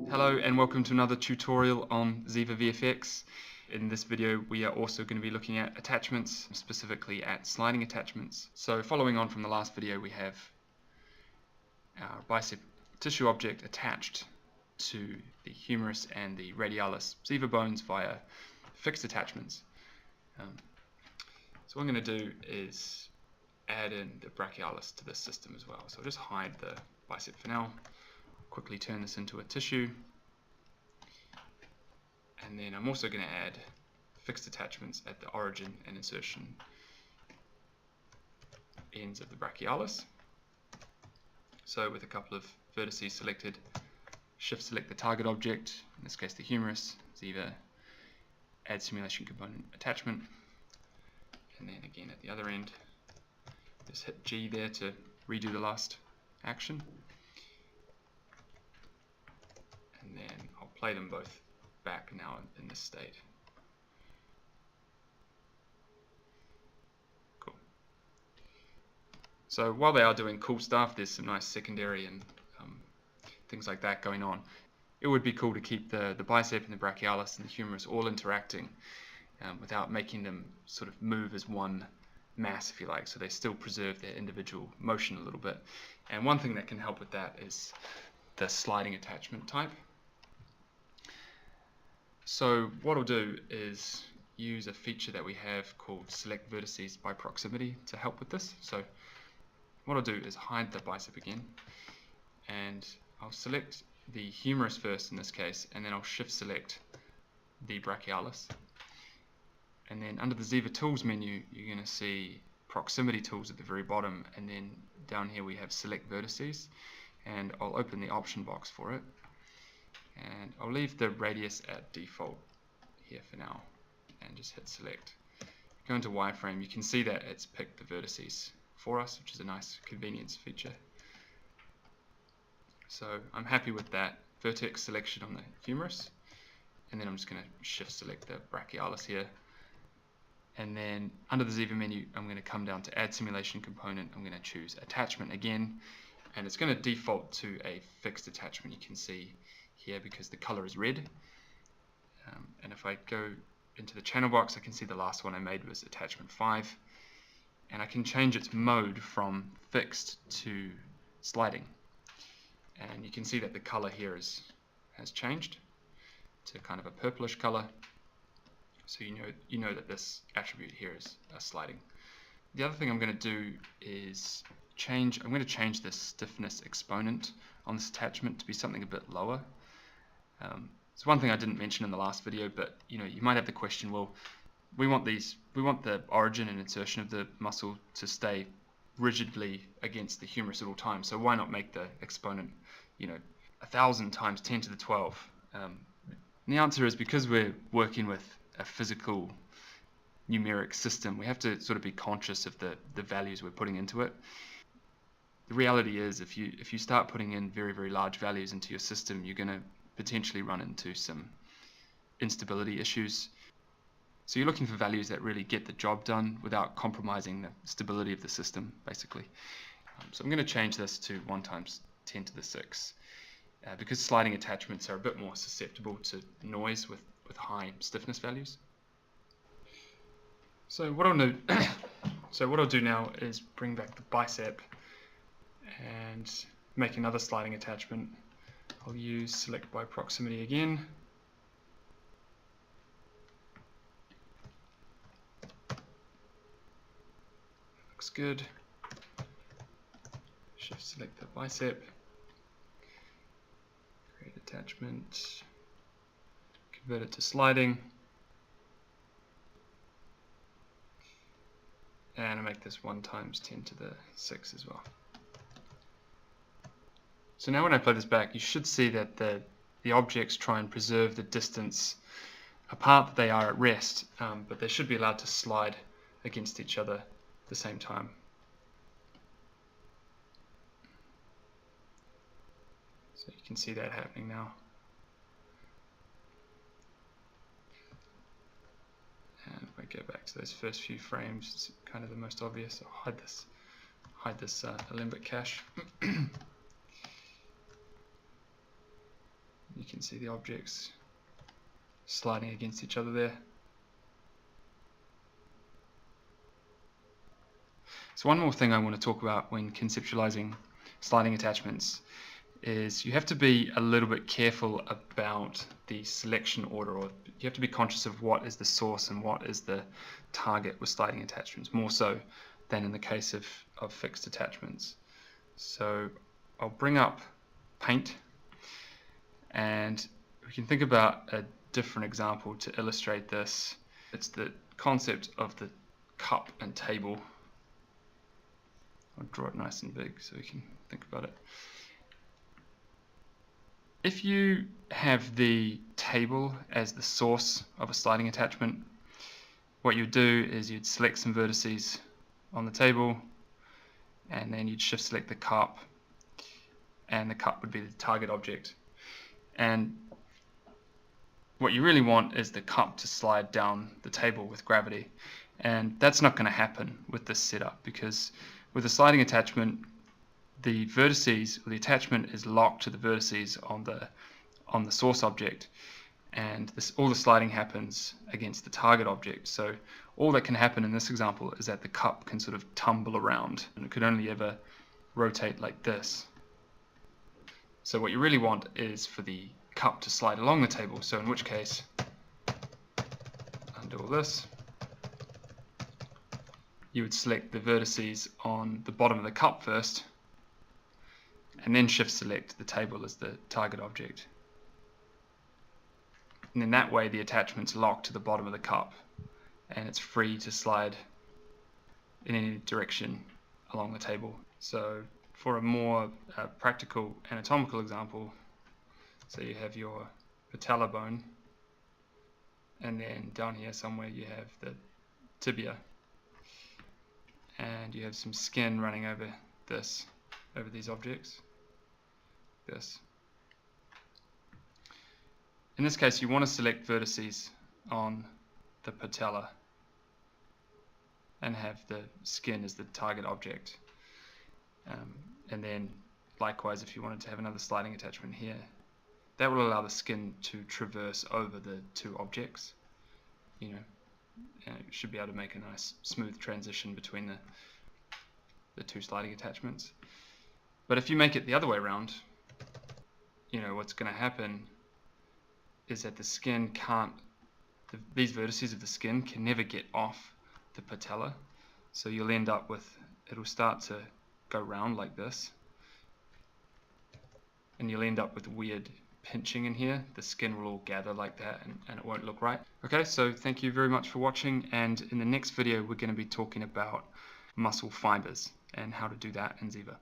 Hello and welcome to another tutorial on ZIVA VFX. In this video we are also going to be looking at attachments, specifically at sliding attachments. So following on from the last video, we have our bicep tissue object attached to the humerus and the radialis ZIVA bones via fixed attachments. So what I'm going to do is add in the brachialis to this system as well. So I'll just hide the bicep for now. Quickly turn this into a tissue, and then I'm also going to add fixed attachments at the origin and insertion ends of the brachialis. So with a couple of vertices selected, shift select the target object, in this case the humerus, ZIVA add simulation component attachment, and then again at the other end just hit G there to redo the last action. And then I'll play them both back now in this state. Cool. So while they are doing cool stuff, there's some nice secondary and things like that going on. It would be cool to keep the bicep and the brachialis and the humerus all interacting without making them sort of move as one mass, if you like, so they still preserve their individual motion a little bit. And one thing that can help with that is the sliding attachment type. So what I'll do is use a feature that we have called select vertices by proximity to help with this. So what I'll do is hide the bicep again, and I'll select the humerus first in this case, and then I'll shift select the brachialis. And then under the ZIVA tools menu, you're going to see proximity tools at the very bottom, and then down here we have select vertices, and I'll open the option box for it. And I'll leave the radius at default here for now and just hit select. Go into wireframe, you can see that it's picked the vertices for us, which is a nice convenience feature. So I'm happy with that vertex selection on the humerus, and then I'm just going to shift select the brachialis here. And then under the ZIVA menu, I'm going to come down to add simulation component. I'm going to choose attachment again, and it's going to default to a fixed attachment, you can see here, because the color is red. And if I go into the channel box, I can see the last one I made was attachment 5, and I can change its mode from fixed to sliding, and you can see that the color here has changed to kind of a purplish color, so you know that this attribute here is sliding. The other thing I'm going to do is I'm going to change the stiffness exponent on this attachment to be something a bit lower. It's one thing I didn't mention in the last video, but you might have the question, well, we want the origin and insertion of the muscle to stay rigidly against the humerus at all times, so why not make the exponent 1,000 times 10 to the 12? And the answer is because we're working with a physical numeric system, we have to sort of be conscious of the values we're putting into it. The reality is, if you start putting in very, very large values into your system, you're going to potentially run into some instability issues. So you're looking for values that really get the job done without compromising the stability of the system, basically. So I'm going to change this to 1 times 10 to the 6, because sliding attachments are a bit more susceptible to noise with high stiffness values. So what I'll do now is bring back the bicep and make another sliding attachment. I'll use select by proximity again. Looks good. Shift select the bicep. Create attachment. Convert it to sliding. And I make this 1 times 10 to the 6 as well. So now when I play this back, you should see that the objects try and preserve the distance apart that they are at rest, but they should be allowed to slide against each other at the same time. So you can see that happening now. And if I go back to those first few frames, it's kind of the most obvious. I'll hide this alembic cache. You can see the objects sliding against each other there. So one more thing I want to talk about when conceptualizing sliding attachments is you have to be a little bit careful about the selection order, or you have to be conscious of what is the source and what is the target with sliding attachments, more so than in the case of fixed attachments. So I'll bring up Paint, and we can think about a different example to illustrate this. It's the concept of the cup and table. I'll draw it nice and big so we can think about it. If you have the table as the source of a sliding attachment, what you'd do is you'd select some vertices on the table, and then you'd shift select the cup, and the cup would be the target object. And what you really want is the cup to slide down the table with gravity, and that's not going to happen with this setup, because with a sliding attachment, the vertices, or the attachment, is locked to the vertices on the source object, and all the sliding happens against the target object. So all that can happen in this example is that the cup can sort of tumble around, and it could only ever rotate like this. So what you really want is for the cup to slide along the table, so in which case, undo all this, you would select the vertices on the bottom of the cup first, and then shift select the table as the target object. And in that way the attachment's locked to the bottom of the cup, and it's free to slide in any direction along the table. So for a more practical anatomical example, so you have your patella bone, and then down here somewhere you have the tibia, and you have some skin running over these objects. In this case, you want to select vertices on the patella and have the skin as the target object. And then likewise, if you wanted to have another sliding attachment here, that will allow the skin to traverse over the two objects. You should be able to make a nice smooth transition between the two sliding attachments. But if you make it the other way around, what's going to happen is that the skin these vertices of the skin can never get off the patella, so you'll end up with, it'll start to go round like this, and you'll end up with weird pinching in here. The skin will all gather like that, and it won't look right. Okay, so thank you very much for watching, and in the next video we're going to be talking about muscle fibers and how to do that in ZIVA.